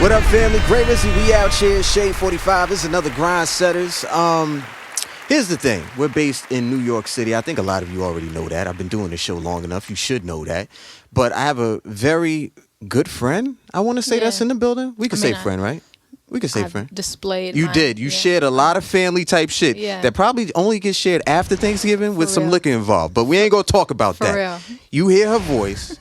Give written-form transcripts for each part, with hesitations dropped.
What up, family? Gray Rizzy, we out here. Shade 45. This is another Grind Setters. Here's the thing. We're based in New York City. I think a lot of you already know that. I've been doing this show long enough. You should know that. But I have a very good friend, I want to say, that's in the building. We could say friend, right? We could say friend. Displayed. You did. You shared a lot of family type shit that probably only gets shared after Thanksgiving with some liquor involved. But we ain't going to talk about that. Real. You hear her voice.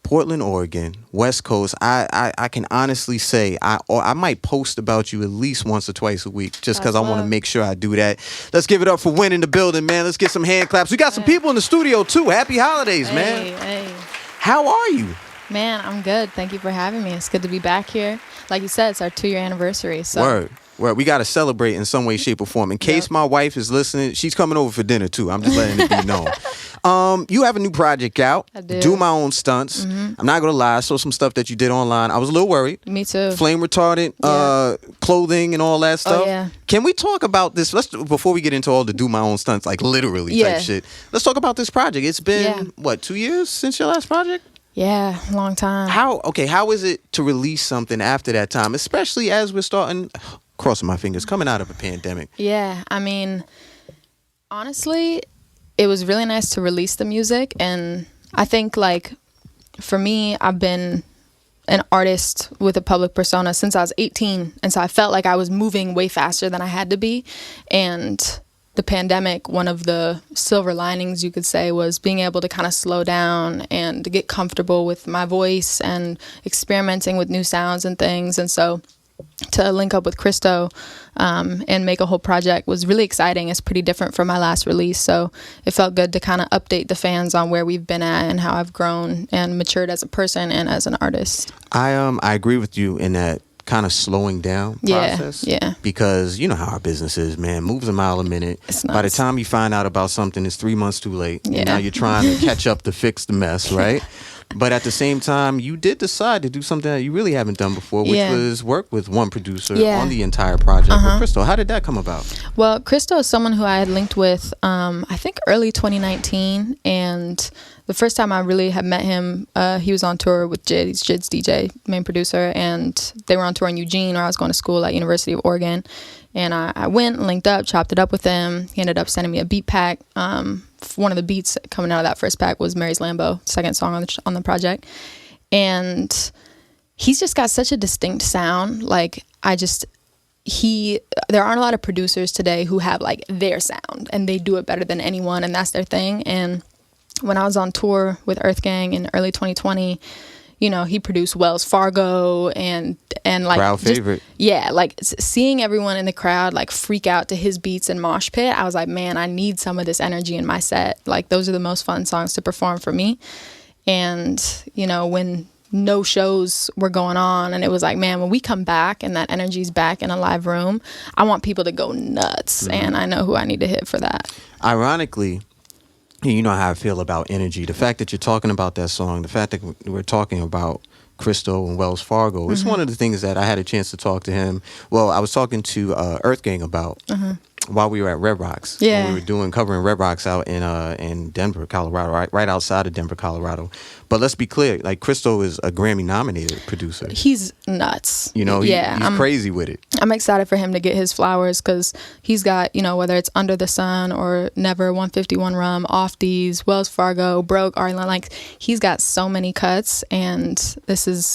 Portland, Oregon, West Coast. I can honestly say I might post about you at least once or twice a week just because I want to make sure I do that. Let's give it up for Wynne in the building, man. Let's get some hand claps. We got some people in the studio too. Happy holidays, man. Hey. How are you? Man, I'm good. Thank you for having me. It's good to be back here. Like you said, it's our 2-year anniversary. So. Word. We got to celebrate in some way, shape, or form. In case my wife is listening, she's coming over for dinner too. I'm just letting it be known. You have a new project out. I do. Do My Own Stunts. Mm-hmm. I'm not going to lie. I saw some stuff that you did online. I was a little worried. Me too. Flame retardant clothing and all that stuff. Oh, yeah. Can we talk about this? Before we get into all the Do My Own Stunts, like literally type shit. Let's talk about this project. It's been, 2 years since your last project? Yeah, long time. How is it to release something after that time, especially as we're starting, crossing my fingers, coming out of a pandemic? Yeah, I mean, honestly, it was really nice to release the music. And I think, like, for me, I've been an artist with a public persona since I was 18. And so I felt like I was moving way faster than I had to be. And the pandemic, one of the silver linings, you could say, was being able to kind of slow down and to get comfortable with my voice and experimenting with new sounds and things. And so to link up with Christo and make a whole project was really exciting. It's pretty different from my last release. So it felt good to kind of update the fans on where we've been at and how I've grown and matured as a person and as an artist. I agree with you in that kind of slowing down process. Yeah. Because you know how our business is, man. Moves a mile a minute. By the time you find out about something, it's 3 months too late. Yeah. And now you're trying to catch up to fix the mess, right? But at the same time, you did decide to do something that you really haven't done before, which was work with one producer on the entire project. With Christo, how did that come about? Well, Christo is someone who I had linked with, I think early 2019. And the first time I really had met him, he was on tour with Jid. He's Jid's DJ, main producer. And they were on tour in Eugene, where I was going to school at University of Oregon. And I went, linked up, chopped it up with him. He ended up sending me a beat pack. One of the beats coming out of that first pack was Mary's Lambo, second song on the project. And he's just got such a distinct sound. Like, there aren't a lot of producers today who have like their sound and they do it better than anyone, and that's their thing. And when I was on tour with Earth Gang in early 2020, you know, he produced Wells Fargo and like crowd favorite. Like seeing everyone in the crowd like freak out to his beats and mosh pit, I was like, man, I need some of this energy in my set. Like, those are the most fun songs to perform for me. And you know, when no shows were going on and it was like, man, when we come back and that energy's back in a live room, I want people to go nuts. And I know who I need to hit for that. Ironically, you know how I feel about energy. The fact that you're talking about that song, the fact that we're talking about Christo and Wells Fargo, it's one of the things that I had a chance to talk to him. Well, I was talking to Earth Gang about while we were at Red Rocks. Yeah. We were covering Red Rocks out in Denver, Colorado, right outside of Denver, Colorado. But let's be clear, like, Christo is a Grammy-nominated producer. He's nuts. You know, he's crazy with it. I'm excited for him to get his flowers because he's got, you know, whether it's Under the Sun or Never, 151 Rum, Off These, Wells Fargo, Broke, Arlen, like, he's got so many cuts, and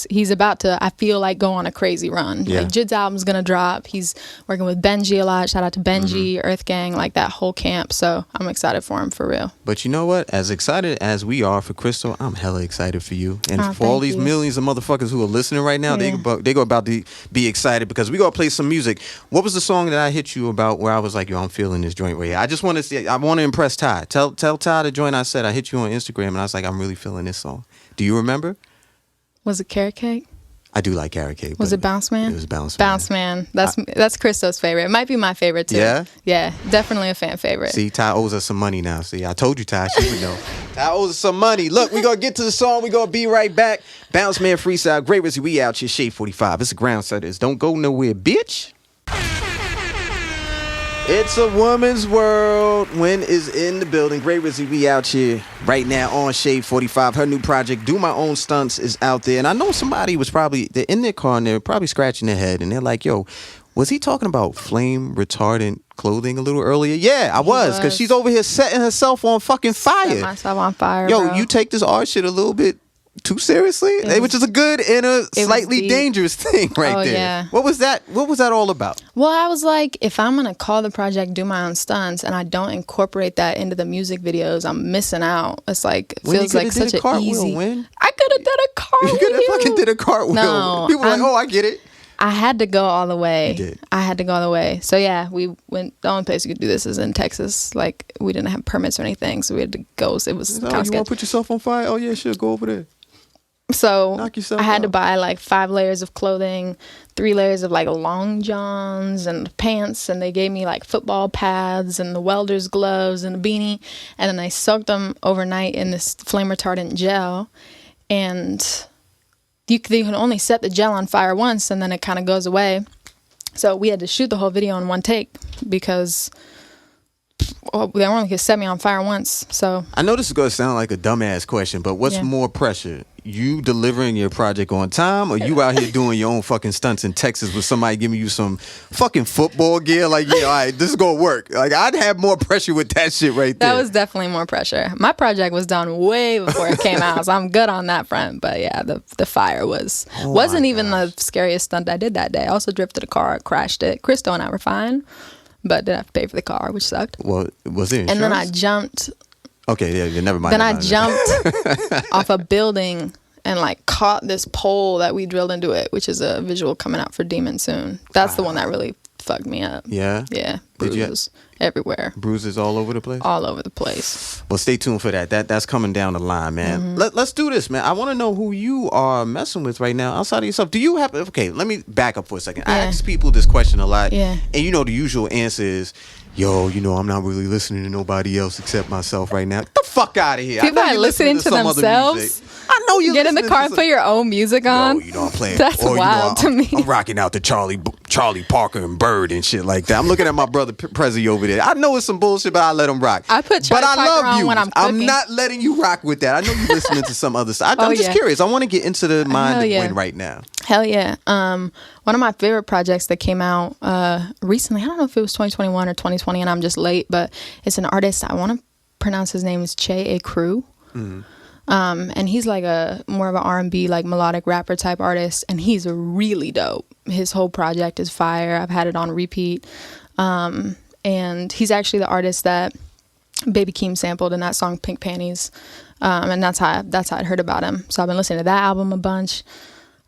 he's about to, I feel like, go on a crazy run. Yeah. Like, Jid's album's gonna drop. He's working with Benji a lot. Shout out to Benji, Earth Gang, like that whole camp. So I'm excited for him, for real. But you know what? As excited as we are for Christo, I'm hella excited for you. And for all these millions of motherfuckers who are listening right now, they go about to be excited because we gonna play some music. What was the song that I hit you about where I was like, yo, I'm feeling this joint right here? I just want to see, I want to impress Ty. Tell Ty the joint I said. I hit you on Instagram and I was like, I'm really feeling this song. Do you remember? Was it Carrot Cake? I do like Carrot Cake. Was it Bounce Man? It was Bounce Man. Bounce Man. That's Christo's favorite. It might be my favorite too. Yeah? Yeah, definitely a fan favorite. See, Ty owes us some money now. See, I told you, Ty. She would know. Ty owes us some money. Look, we're going to get to the song. We're going to be right back. Bounce Man Freestyle. Gray Rizzy, we out here. Shade 45. It's a Ground Setters. Don't go nowhere, bitch. It's a woman's world. Wynne is in the building. Gray Rizzy, we out here right now on Shade 45. Her new project, Do My Own Stunts, is out there. And I know somebody was they're in their car and they're probably scratching their head. And they're like, yo, was he talking about flame retardant clothing a little earlier? Yeah, I was. Because she's over here setting herself on fucking fire. Set myself on fire, Yo, bro. you take this art shit a little bit too seriously, which is a good and a slightly dangerous thing right there. Yeah. What was that all about? Well, I was like, if I'm gonna call the project Do My Own Stunts and I don't incorporate that into the music videos, I'm missing out. It's like, it feels like such an easy. Win? I could have done a cartwheel. You could have fucking did a cartwheel. No, people were like, oh, I get it. I had to go all the way. You did. I had to go all the way. So yeah, we went. The only place you could do this is in Texas. Like, we didn't have permits or anything, so we had to go. So it was kind of you want to put yourself on fire? Oh yeah, sure, go over there. So I had to out. buy like 5 layers of clothing, 3 layers of like long johns and pants, and they gave me like football pads and the welder's gloves and a beanie, and then I soaked them overnight in this flame retardant gel, and you can only set the gel on fire once and then it kind of goes away. So we had to shoot the whole video in one take because they only could set me on fire once. So I know this is going to sound like a dumbass question, but what's more pressure? You delivering your project on time, or you out here doing your own fucking stunts in Texas with somebody giving you some fucking football gear? Like, yeah, all right, this is going to work. Like, I'd have more pressure with that shit right there. That was definitely more pressure. My project was done way before it came out, so I'm good on that front. But yeah, the fire wasn't even the scariest stunt I did that day. I also drifted a car, crashed it. Christo and I were fine, but did have to pay for the car, which sucked. Well, was it insurance? And then I jumped. Okay, yeah, never mind. Then I jumped off a building and like caught this pole that we drilled into it, which is a visual coming out for Demon soon. That's the one that really fucked me up. Yeah? Yeah. Bruises everywhere. Bruises all over the place? All over the place. Well, stay tuned for that. That's coming down the line, man. Let's do this, man. I want to know who you are messing with right now outside of yourself. Do you have... Okay, let me back up for a second. I ask people this question a lot. Yeah. And you know the usual answer is, yo, you know, I'm not really listening to nobody else except myself right now. Get the fuck out of here. People are listening to themselves. I know you get in the car and put your own music on. Yo, you know I'm playing. That's wild to me. I'm rocking out to Charlie Parker and Bird and shit like that. I'm looking at my brother Prezi over there. I know it's some bullshit, but I let him rock. I put Charlie Parker on when I'm cooking. I'm not letting you rock with that. I know you're listening to some other stuff. I'm just curious. I want to get into the mind of Wynne right now. Hell yeah. One of my favorite projects that came out recently, I don't know if it was 2021 or 2020 and I'm just late, but it's an artist. I want to pronounce his name is Che Crew. And he's like a more of an R&B, like melodic rapper type artist, and he's really dope. His whole project is fire. I've had it on repeat. And he's actually the artist that Baby Keem sampled in that song Pink Panties. And that's how I heard about him. So I've been listening to that album a bunch.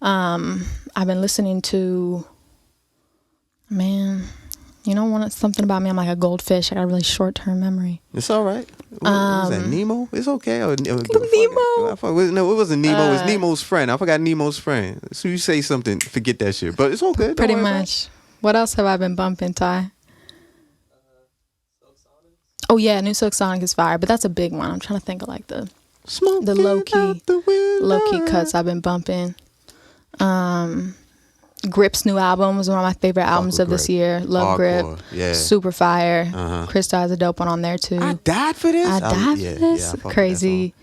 I've been listening to, something about me. I'm like a goldfish. I got a really short-term memory. It's all right. Was that Nemo? It's okay. Nemo? No, it wasn't Nemo. It was Nemo's friend. I forgot Nemo's friend. So you say something, forget that shit. But it's all good. Pretty much. What else have I been bumping, Ty? Oh yeah, New Silk Sonic is fire, but that's a big one. I'm trying to think of like the low-key cuts I've been bumping. Grip's new album was one of my favorite albums of this year. Love Grip. Yeah. Super fire. Christo has a dope one on there too. I died for this. Crazy.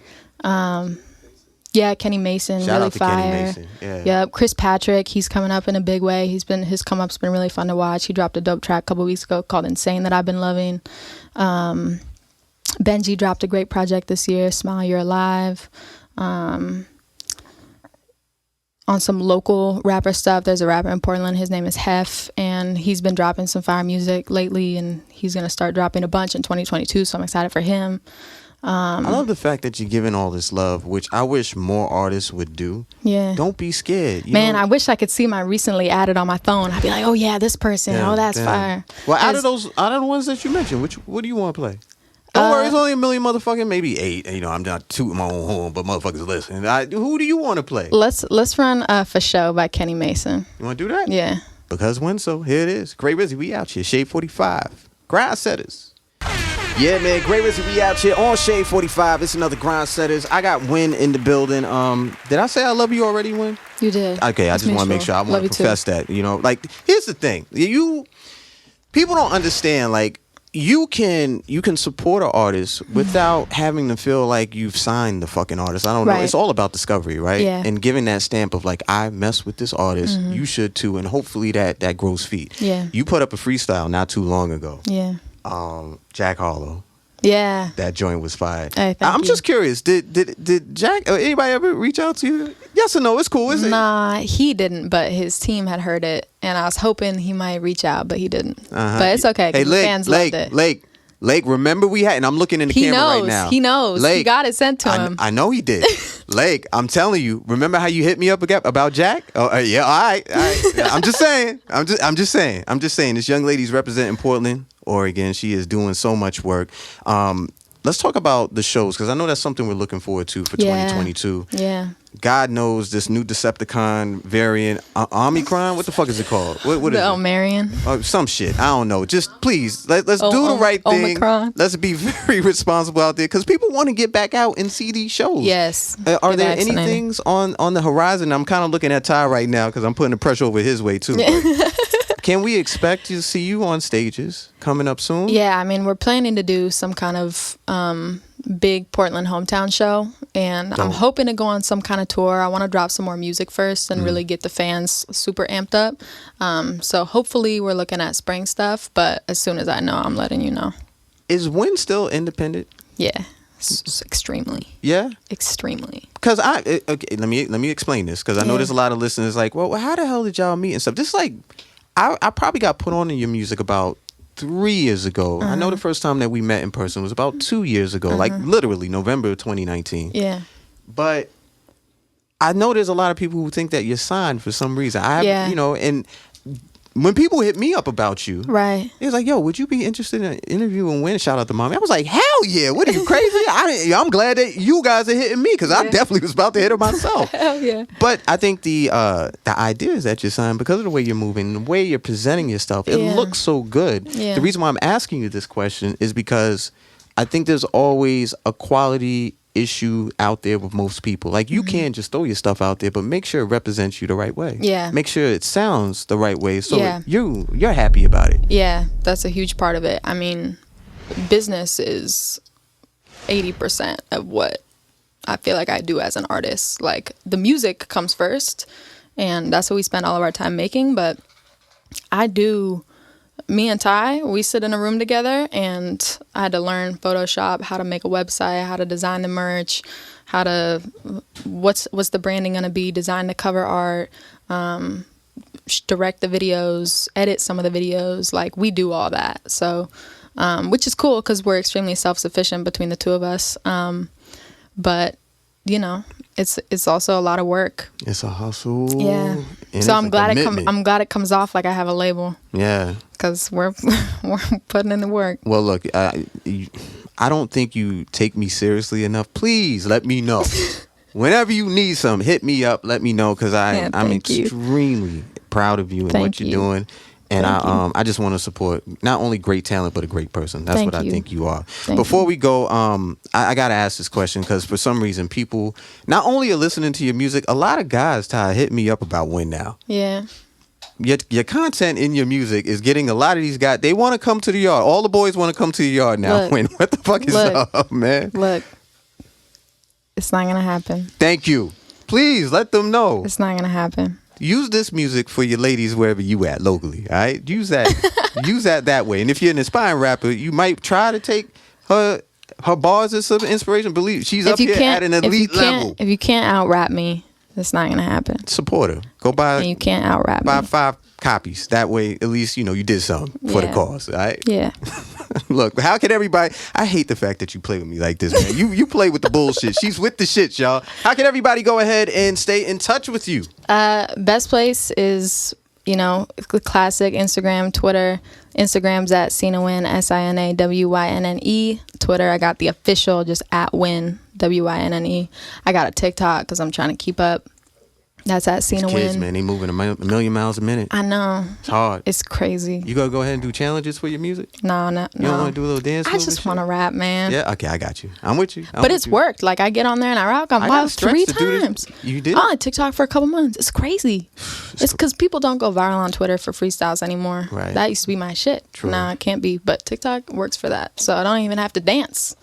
Kenny Mason. Shout really out to fire. Kenny Mason. Yeah. Yep. Chris Patrick, he's coming up in a big way. His come up's been really fun to watch. He dropped a dope track a couple weeks ago called Insane that I've been loving. Benji dropped a great project this year, Smile You're Alive. On some local rapper stuff, there's a rapper in Portland, his name is Hef, and he's been dropping some fire music lately, and he's going to start dropping a bunch in 2022, so I'm excited for him. I love the fact that you're giving all this love, which I wish more artists would do. Yeah. Don't be scared. Man, I wish I could see my recently added on my phone. I'd be like, oh yeah, this person, that's fire. Well, out of the ones that you mentioned, what do you want to play? Don't worry, it's only a million motherfucking, maybe 8. You know, I'm not tooting my own horn, but motherfuckers listening. Who do you want to play? Let's run For Show by Kenny Mason. You want to do that? Yeah. Because when so, here it is. Gray Rizzy, we out here. Shade 45. Grind Setters. Yeah, man. Gray Rizzy, we out here on Shade 45. It's another Grind Setters. I got Wynne in the building. Did I say I love you already, Wynne? You did. Okay, I just want to make sure. I want to profess that. You know, like, here's the thing. people don't understand, like, you can support an artist without having to feel like you've signed the fucking artist. I don't know. It's all about discovery, right? Yeah. And giving that stamp of like, I mess with this artist, you should too, and hopefully that grows feet. Yeah. You put up a freestyle not too long ago. Yeah. Jack Harlow. Yeah. That joint was fired. Hey, I'm just curious. Did Jack or anybody ever reach out to you? Yes or no? It's cool, is it? Nah, he didn't, but his team had heard it, and I was hoping he might reach out, but he didn't. But it's okay, because the fans loved it. Lake, remember we had, and I'm looking in the camera right now. He knows. Lake, he got it sent to him. I know he did. Lake, I'm telling you. Remember how you hit me up about Jack? Oh, yeah. All right. I'm just saying. I'm just saying. This young lady's representing Portland, Oregon. She is doing so much work. Let's talk about the shows, because I know that's something we're looking forward to for 2022. Yeah. God knows this new Decepticon variant, Omicron. What the fuck is it called? What is it? Omarion. Some shit. I don't know. Just please, let's do the right thing. Omicron. Let's be very responsible out there, because people want to get back out and see these shows. Yes. Are there any things on the horizon? I'm kind of looking at Ty right now, because I'm putting the pressure over his way too. Can we expect to see you on stages coming up soon? Yeah, I mean, we're planning to do some kind of big Portland hometown show, and I'm hoping to go on some kind of tour. I want to drop some more music first and really get the fans super amped up. So hopefully we're looking at spring stuff, but as soon as I know, I'm letting you know. Is Wynne still independent? Yeah, extremely. Yeah? Extremely. Because okay, let me explain this, because I know there's a lot of listeners like, well, how the hell did y'all meet and stuff? This is like, I probably got put on in your music about 3 years ago. I know the first time that we met in person was about 2 years ago, like literally November of 2019. Yeah. But I know there's a lot of people who think that you're signed for some reason. And when people hit me up about you, right, it was like, yo, would you be interested in interviewing Wynne? Shout out to Mommy. I was like, hell yeah. What are you, crazy? I'm glad that you guys are hitting me, because I definitely was about to hit her myself. Hell yeah. But I think the idea is that you're signed because of the way you're moving, the way you're presenting yourself. It looks so good. Yeah. The reason why I'm asking you this question is because I think there's always a quality issue out there with most people. Like, you can't just throw your stuff out there, but make sure it represents you the right way. Yeah. Make sure it sounds the right way, so you're happy about it. Yeah, that's a huge part of it. I mean, business is 80% of what I feel like I do as an artist. Like, the music comes first, and that's what we spend all of our time making, but me and Ty, we sit in a room together, and I had to learn Photoshop, how to make a website, how to design the merch, what's the branding going to be, design the cover art, direct the videos, edit some of the videos. Like, we do all that. So, which is cool, because we're extremely self-sufficient between the two of us. But, you know, it's also a lot of work. It's a hustle. Yeah. So I'm glad it comes off like I have a label. Yeah. Because we're putting in the work. Well, look, I don't think you take me seriously enough. Please let me know. Whenever you need something, hit me up. Let me know, because I'm extremely proud of you and what you're doing. And I just want to support not only great talent, but a great person. That's what I think you are. Before we go, I got to ask this question, because for some reason people not only are listening to your music, a lot of guys, Ty, hit me up about Wynne now. Yeah. Your content in your music is getting a lot of these guys. They want to come to the yard. All the boys want to come to the yard now. Wynne, what the fuck is up, man? Look, it's not going to happen. Thank you. Please let them know. It's not going to happen. Use this music for your ladies wherever you at locally, all right? Use that that way. And if you're an aspiring rapper, you might try to take her bars as some inspiration. Believe she's up here at an elite level. If you can't out-rap me, it's not going to happen. Support her. Go buy. And you can't out-rap me. Buy 5 copies. That way, at least, you did something for the cause, all right? Yeah. Look, how can everybody... I hate the fact that you play with me like this, man. You play with the bullshit. She's with the shit, y'all. How can everybody go ahead and stay in touch with you? Best place is, classic Instagram, Twitter. Instagram's at Sinawynne, SINAWYNNE. Twitter, I got the official, just at Wynne, WYNNE. I got a TikTok, because I'm trying to keep up. That's at Cena Kids, Wynne. man, they moving a million miles a minute. I know. It's hard. It's crazy. You gonna go ahead and do challenges for your music? No. You don't want to do a little dance? I just want to rap, man. Yeah, okay, I got you. I'm with you. But it's worked. Like, I get on there and I rock. I'm wild 3 times. You did? On TikTok for a couple months. It's crazy. It's because people don't go viral on Twitter for freestyles anymore. Right. That used to be my shit. True. Nah, it can't be. But TikTok works for that. So I don't even have to dance.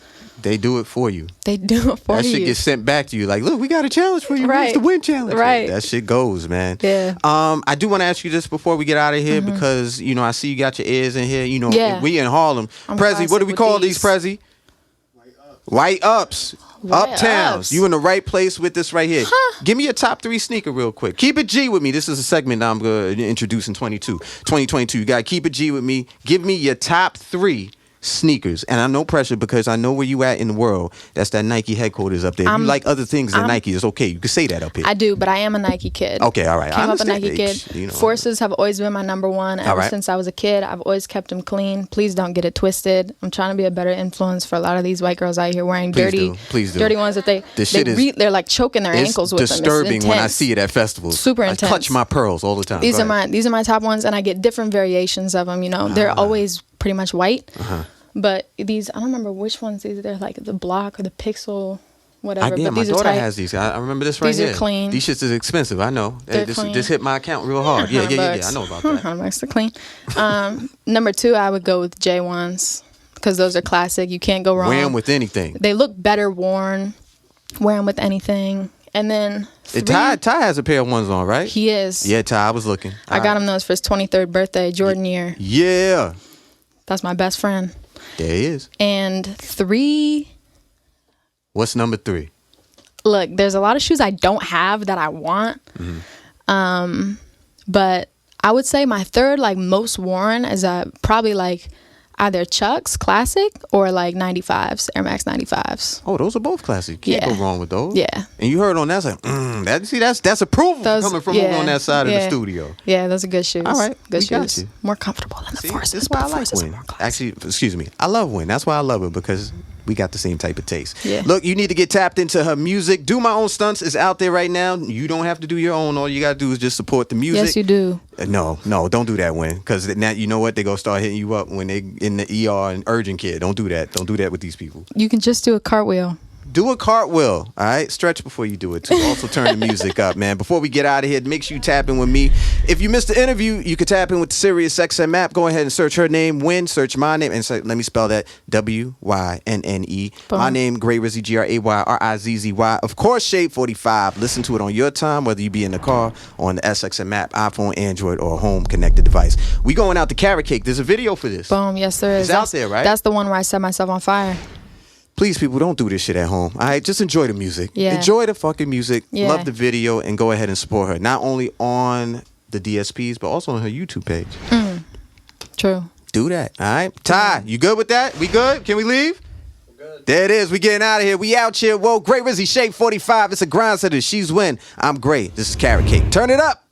They do it for you. They do it for you. That shit gets sent back to you. Like, look, we got a challenge for you. Right. It's the Wynne challenge. Right. That shit goes, man. Yeah. I do want to ask you this before we get out of here because, you know, I see you got your ears in here. You know, we in Harlem. Prezi, what do we call these, Prezi? White ups. Uptowns. You in the right place with this right here. Give me your top 3 sneaker real quick. Keep it G with me. This is a segment I'm going to introduce in 2022. You got to keep it G with me. Give me your top 3 sneakers. And I know pressure because I know where you at in the world. That's that Nike headquarters up there. If you like other things than Nike, it's okay. You can say that up here. I do, but I am a Nike kid. Okay, all right. Came up a Nike kid. You know, Forces have always been my number one ever since I was a kid. I've always kept them clean. Please don't get it twisted. I'm trying to be a better influence for a lot of these white girls out here wearing dirty ones that they're like choking their ankles with them. It's disturbing when I see it at festivals. Super intense. I clutch my pearls all the time. These are my top ones, and I get different variations of them. You know, they're always pretty much white. But these, I don't remember which ones these are. They're like the block or the pixel, whatever. But my daughter has these. I remember this right here. These are clean. These shits is expensive. I know. This hit my account real hard. Yeah. I know about that. $100 to clean. Number 2, I would go with J1s because those are classic. You can't go wrong. Wear them with anything. They look better worn. Wear them with anything. And then Ty has a pair of ones on, right? He is. Yeah, Ty, I was looking. I got him those for his 23rd birthday, Jordan year. Yeah. That's my best friend. There he is. And 3. What's number 3? Look, there's a lot of shoes I don't have that I want. But I would say my 3rd, like, most worn is probably like either Chuck's classic or like 95s, Air Max 95s. Oh, those are both classic. You can't go wrong with those. Yeah. And you heard on that side, that's approval coming from over on that side of the studio. Yeah, those are good shoes. All right, good shoes. More comfortable than the Forces. This is why I like Wynne. Actually, excuse me, I love Wynne. That's why I love her because we got the same type of taste. Yeah. Look, you need to get tapped into her music. Do My Own Stunts is out there right now. You don't have to do your own. All you got to do is just support the music. Yes, you do. No, don't do that, Wynne. Because now you know what? They're going to start hitting you up when they in the ER and urgent care. Don't do that. Don't do that with these people. You can just do a cartwheel. Do a cartwheel, all right? Stretch before you do it, too. Also, turn the music up, man. Before we get out of here, make sure you tap in with me. If you missed the interview, you can tap in with the SiriusXM app. Go ahead and search her name, Wynne. Search my name, and let me spell that, W-Y-N-N-E. Boom. My name, Gray Rizzy, Grayrizzy. Of course, Shade 45. Listen to it on your time, whether you be in the car or on the SXM app, iPhone, Android, or a home-connected device. We going out to Carrot Cake. There's a video for this. Boom, yes, there is. It's out there, right? That's the one where I set myself on fire. Please, people, don't do this shit at home. All right, just enjoy the music. Yeah. Enjoy the fucking music. Yeah. Love the video, and go ahead and support her. Not only on the DSPs, but also on her YouTube page. True. Do that. All right, Ty, you good with that? We good? Can we leave? We're good. There it is. We getting out of here. We out here. Whoa, Gray Rizzy, Shade 45. It's a grind setter. She's Wynne. I'm Gray. This is Carrot Cake. Turn it up.